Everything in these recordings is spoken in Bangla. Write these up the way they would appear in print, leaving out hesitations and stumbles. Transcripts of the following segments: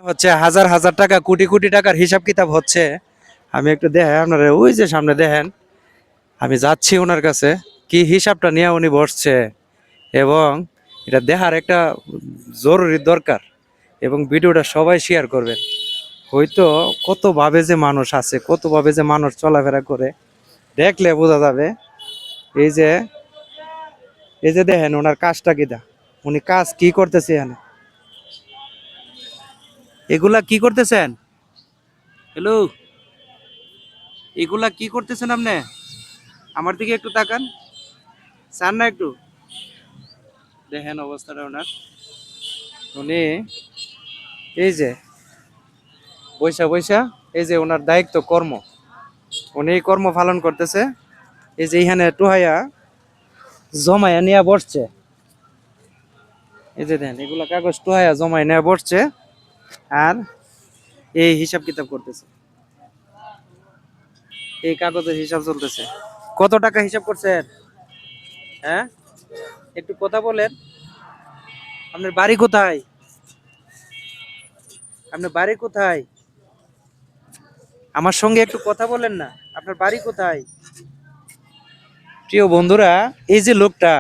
হচ্ছে হাজার হাজার টাকা কোটি কোটি টাকার হিসাব কিতাব হচ্ছে। আমি একটু দেখেন আপনারা, ওই যে সামনে দেখেন, আমি যাচ্ছি ওনার কাছে, কি হিসাবটা নিয়ে উনি বসছে, এবং এটা দেখার একটা জরুরি দরকার, এবং ভিডিওটা সবাই শেয়ার করবেন। হয়তো কতভাবে যে মানুষ আছে, কতভাবে যে মানুষ চলাফেরা করে, দেখলে বোঝা যাবে। এই যে এই যে দেখেন ওনার কাজটা কিটা, উনি কাজ কি করতেছে এখানে, এগুলা কি করতেছেন? হ্যালো, এগুলা কি করতেছেন আপনি? আমার দিকে একটু তাকান, চান না একটু দেখেন অবস্থাটা ওনার। উনি এই যে বৈশা বৈশা, এই যে ওনার দায়িত্ব কর্ম, উনি এই কর্ম পালন করতেছে। এই যে এখানে টুহাইয়া জমায়া নিয়ে বসছে, এই যে দেখেন এগুলা কাগজ টুহাইয়া জমায়া নিয়ে বসছে, আর এই হিসাব কিতাব করতেছে, এই কাগজের হিসাব চলতেছে। কত টাকা হিসাব করছেন? হ্যাঁ, একটু কথা বলেন। আপনার বাড়ি কোথায়? আপনার বাড়ি কোথায়? আমার সঙ্গে একটু কথা বলেন না, আপনার বাড়ি কোথায়? প্রিয় বন্ধুরা, এই যে লোকটা,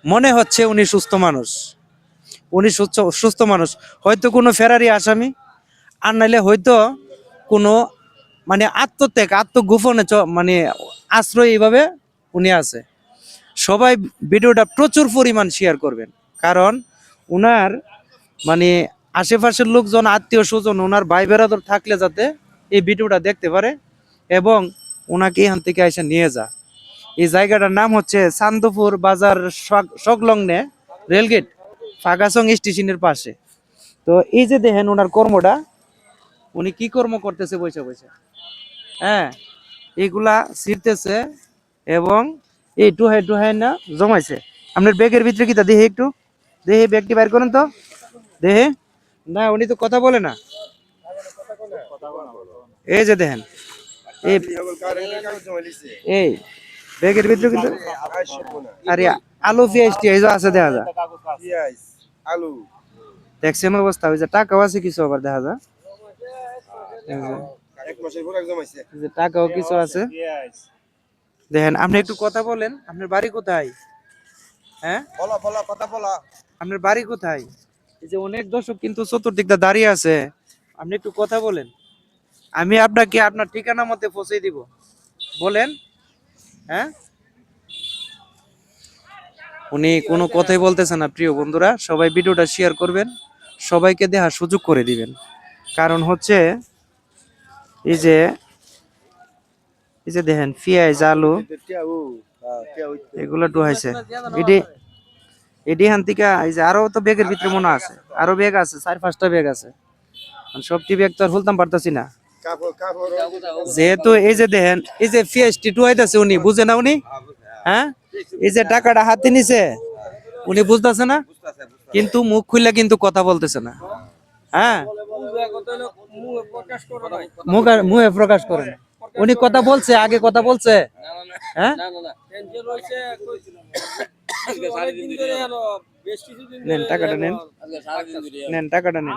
মনে হচ্ছে উনি সুস্থ মানুষ, উনি সুস্থ সুস্থ মানুষ। হয়তো কোনো ফেরারি আসামি, আর নাইলে হয়তো কোনো মানে আত্মত্যাগ, আত্মগোপনে মানে আশ্রয়, এইভাবে উনি আছে। সবাই ভিডিওটা প্রচুর পরিমাণ শেয়ার করবেন, কারণ উনার মানে আশেপাশের লোকজন, আত্মীয় স্বজন, ওনার ভাই বেরাদর থাকলে যাতে এই ভিডিওটা দেখতে পারে, এবং ওনাকে এখান থেকে এসে নিয়ে যা। এই জায়গাটার নাম হচ্ছে চান্দপুর বাজার সংলগ্নে রেলগেট, ফাগাসং স্টেশনের পাশে। তো এই যে দেখেন ওনার কর্মটা, উনি কি কর্ম করতেছে বসে বসে, হ্যাঁ, এইগুলা ছিঁড়তেছে, এবং এই টুহাই টুহাই না জমাইছে। আপনার ব্যাগের ভিতরে কি তা দেখে, একটু দেখে ব্যাগটি বাইর করেন তো, দেখে। না, উনি তো কথা বলে না। এই যে দেখেন, এই এই ব্যাগের ভিতরে কিন্তু, আরে আলু পেঁয়াজ টিয়াজ আছে, দেখা যায় আলু, দেখছেন অবস্থা। ওই যে টাকাও আছে কিছু, আবার দেখা যায় যে টাকাও কিছু আছে। দেখেন, আপনি একটু কথা বলেন, আপনার বাড়ি কোথায়? হ্যাঁ, কথা বলা, আপনার বাড়ি কোথায়? এই যে অনেক দর্শক কিন্তু চতুর্দিকটা দাঁড়িয়ে আছে, আপনি একটু কথা বলেন, আমি আপনাকে আপনার ঠিকানা মতে পৌঁছে দিব, বলেন। হ্যাঁ, উনি কোনো কথাই বলতেছে না। প্রিয় বন্ধুরা, সবাই ভিডিওটা শেয়ার করবেন, সবাইকে দেখার সুযোগ করে দিবেন। কারণ হচ্ছে এই যে দেখেন পেঁয়াজ, আলু, এগুলো ডুহাইছে। এটি এটি হান থেকে এই যে আরো তো ব্যাগের ভিতরে মনে আছে, আরো ব্যাগ আছে, 4-5টা ব্যাগ আছে। সবটি ব্যাগ তো আর খুলতাম পারতাছি না, যেহেতু এই যে দেখেন এই যে পেঁয়াজটি ডুহাইতেছে, উনি বুঝে না, উনি হ্যাঁ, এই যে টাকাটা হাতে নিছে, উনি বুঝতেছে না, কিন্তু মুখ খুললে কিন্তু কথা বলতেছে না। হ্যাঁ, মুখে প্রকাশ করে না। উনি কথা বলছে, আগে কথা বলছে। হ্যাঁ, নেন টাকাটা, নেন নেন টাকাটা নেন।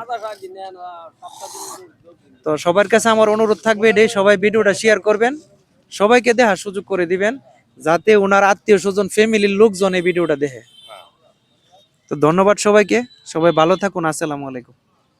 তো সবার কাছে আমার অনুরোধ থাকবে এটাই, সবাই ভিডিওটা শেয়ার করবেন, সবাইকে দেখার সুযোগ করে দিবেন, যাতে ওনার আত্মীয় স্বজন, ফ্যামিলির লোকজন এই ভিডিওটা দেখে। তো ধন্যবাদ সবাইকে, সবাই ভালো থাকুন, আসসালামু আলাইকুম।